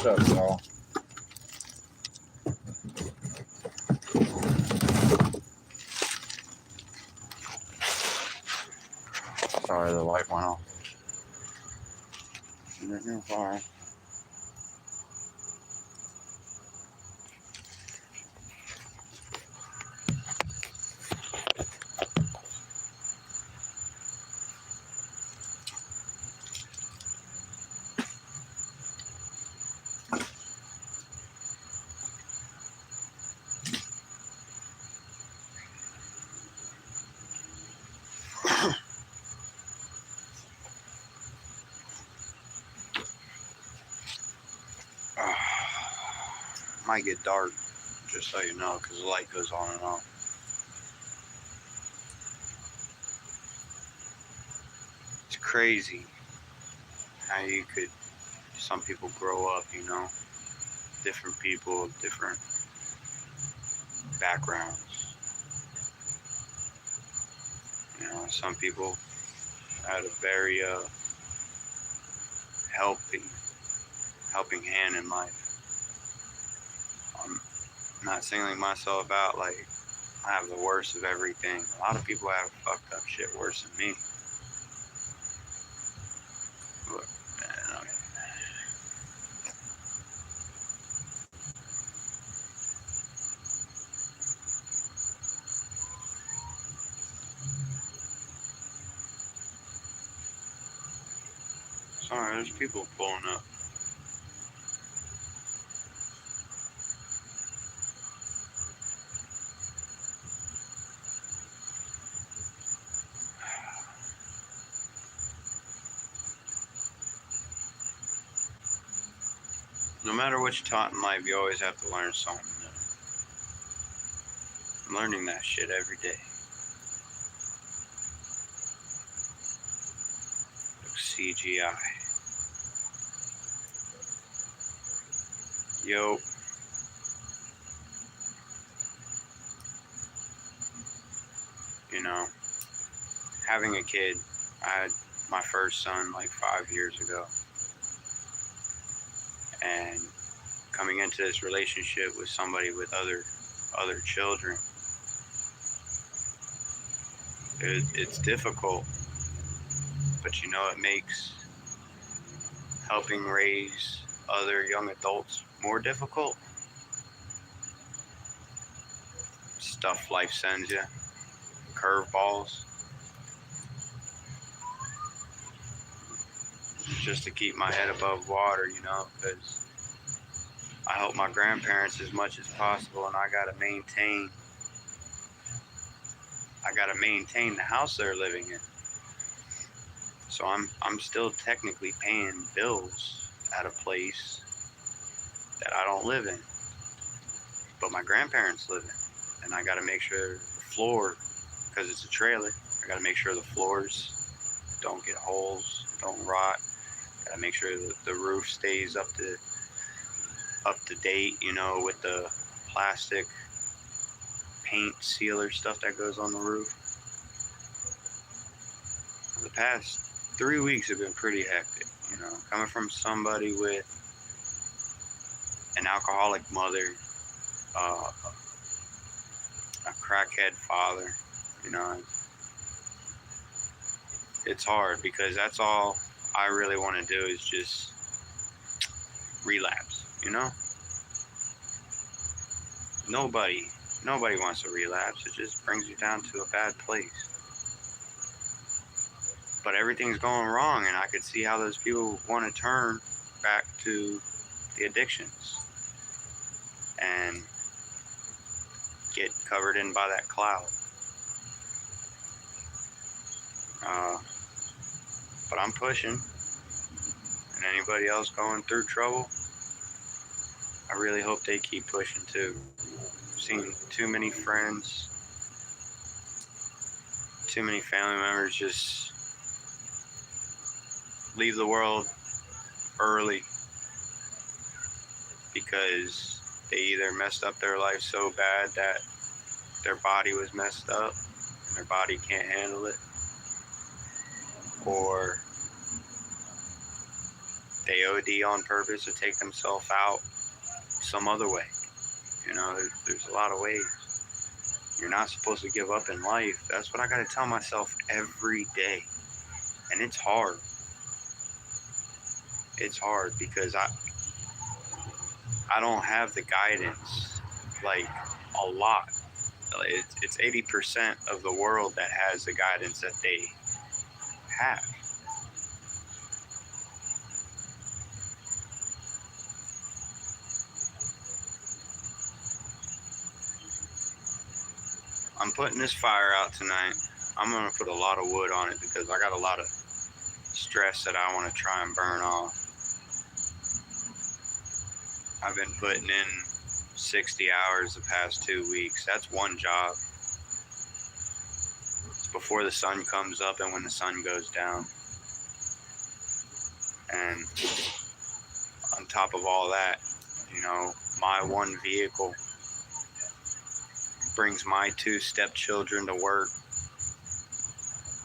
up, y'all? Sorry, the light went off. Fire. Might get dark, just so you know, because the light goes on and off. It's crazy how you could, some people grow up, you know, different people, different backgrounds. You know, some people had a very helping hand in life. I'm not singling myself out like I have the worst of everything. A lot of people have fucked up shit worse than me. But, man, sorry, there's people pulling up. No matter what you're taught in life, you always have to learn something new. I'm learning that shit every day. CGI. Yo. You know, having a kid, I had my first son like 5 years ago. And coming into this relationship with somebody with other children, it's difficult, but you know, it makes helping raise other young adults more difficult. Stuff life sends you, curveballs, just to keep my head above water, you know, because I help my grandparents as much as possible, and I gotta maintain the house they're living in. So I'm still technically paying bills at a place that I don't live in, but my grandparents live in, and I gotta make sure the floor, because it's a trailer, I gotta make sure the floors don't get holes, don't rot. Gotta make sure that the roof stays up to date, you know, with the plastic paint sealer stuff that goes on the roof. The past 3 weeks have been pretty hectic, you know, coming from somebody with an alcoholic mother, a crackhead father, you know. It's hard because that's all I really want to do is just relapse, you know. Nobody wants to relapse. It just brings you down to a bad place. But everything's going wrong, and I could see how those people want to turn back to the addictions and get covered in by that cloud. But I'm pushing, and anybody else going through trouble, I really hope they keep pushing too. I've seen too many friends, too many family members just leave the world early because they either messed up their life so bad that their body was messed up and their body can't handle it, or They OD on purpose to take themselves out some other way. You know, there's a lot of ways. You're not supposed to give up in life. That's what I got to tell myself every day. And it's hard. It's hard because I don't have the guidance, like, a lot. It's 80% of the world that has the guidance that they have. I'm putting this fire out tonight. I'm going to put a lot of wood on it because I got a lot of stress that I want to try and burn off. I've been putting in 60 hours the past 2 weeks. That's one job. It's before the sun comes up and when the sun goes down. And on top of all that, you know, my one vehicle brings my 2 stepchildren to work.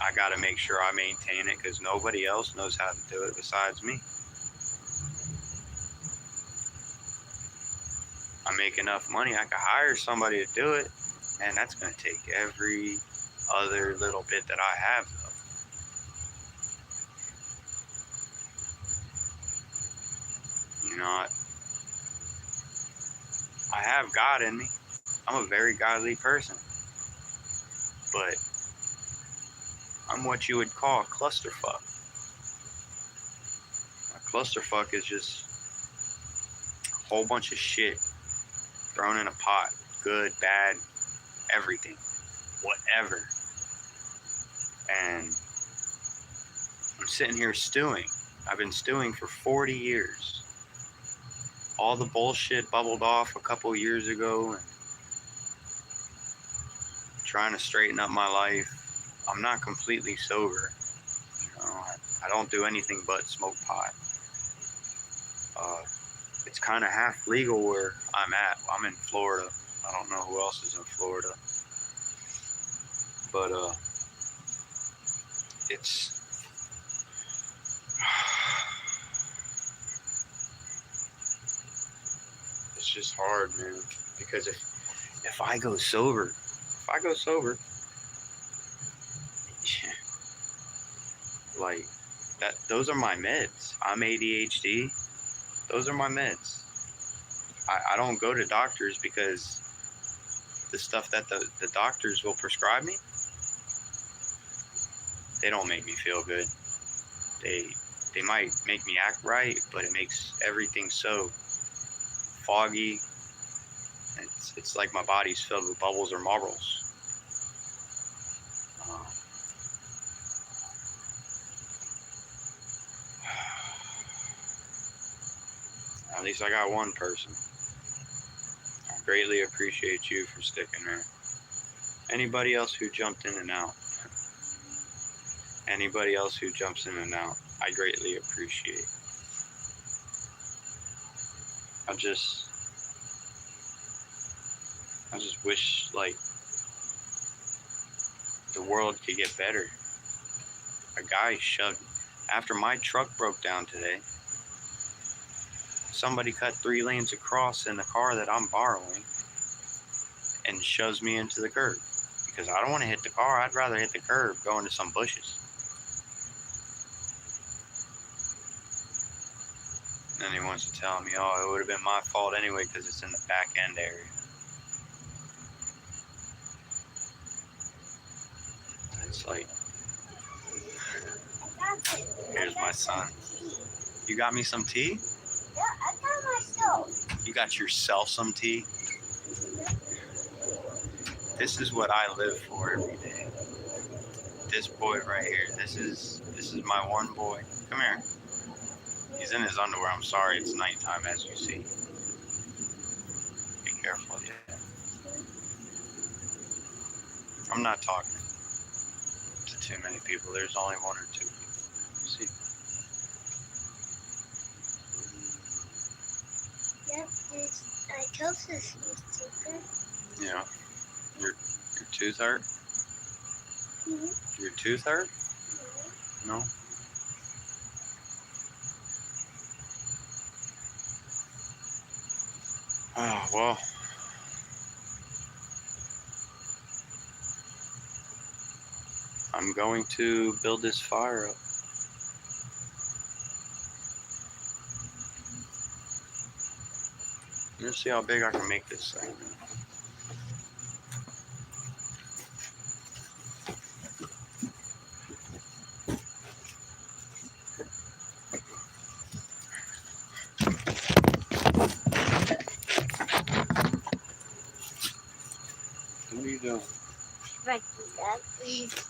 I got to make sure I maintain it because nobody else knows how to do it besides me. I make enough money, I could hire somebody to do it, and that's going to take every other little bit that I have, though. You know, I have God in me. I'm a very godly person. But I'm what you would call a clusterfuck. A clusterfuck is just a whole bunch of shit thrown in a pot. Good, bad, everything. Whatever. And I'm sitting here stewing. I've been stewing for 40 years. All the bullshit bubbled off a couple years ago and trying to straighten up my life. I'm not completely sober. You know, I don't do anything but smoke pot. It's kind of half legal where I'm at. I'm in Florida. I don't know who else is in Florida. But it's just hard, man. Because if I go sober, like that, those are my meds. I'm ADHD. Those are my meds. I don't go to doctors because the stuff that the doctors will prescribe me, they don't make me feel good. They might make me act right, but it makes everything so foggy. It's like my body's filled with bubbles or marbles. At least I got one person. I greatly appreciate you for sticking there. Anybody else who jumped in and out. Anybody else who jumps in and out, I greatly appreciate. I just wish, like, the world could get better. A guy shoved, after my truck broke down today, somebody cut 3 lanes across in the car that I'm borrowing and shoves me into the curb. Because I don't want to hit the car. I'd rather hit the curb, go into some bushes. And then he wants to tell me, oh, it would have been my fault anyway because it's in the back end area. It's like, here's my son. You got me some tea? Yeah, I got myself. You got yourself some tea? This is what I live for every day. This boy right here. This is my one boy. Come here. He's in his underwear. I'm sorry, it's nighttime as you see. Be careful, yeah. I'm not talking to too many people. There's only 1 or 2 people. See? Yep, I chose this sticker. Yeah. Your tooth hurt? Mm-hmm. Your tooth hurt? Mm-hmm. No? Oh, well. I'm going to build this fire up. Let's see how big I can make this thing. What are you doing? Right, that is.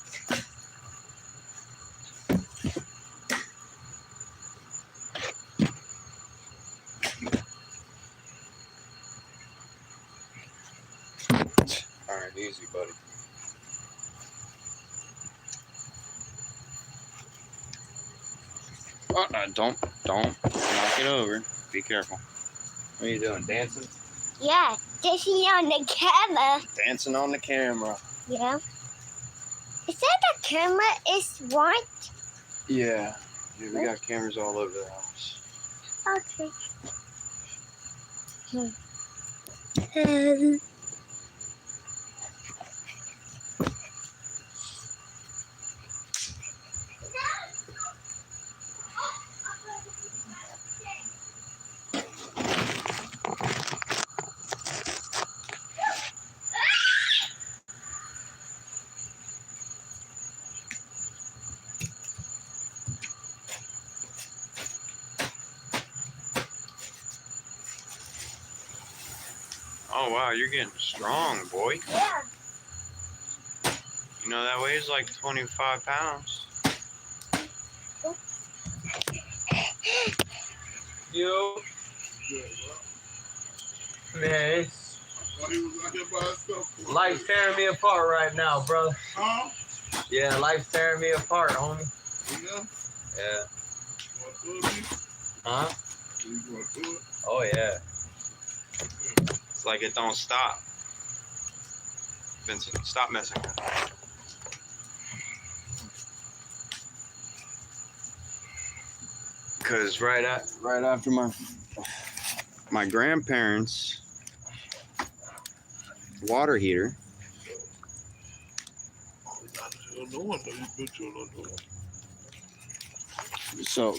Alright, easy, buddy. Don't knock it over. Be careful. What are you doing? Dancing? Yeah, dancing on the camera. Dancing on the camera. Yeah. Is that the camera is white? Yeah. Yeah, we got cameras all over the house. Okay. Oh, wow, you're getting strong, boy. Yeah. You know, that weighs like 25 pounds. Yo, man, life's tearing me apart right now, brother. Huh? Yeah, life's tearing me apart, homie. Yeah? Yeah. You want to do it? Huh? You want to do it? Oh, yeah. It's like it don't stop. Vincent, stop messing with it. Because right after my grandparents' water heater, You don't know what, though. You bet you don't know. so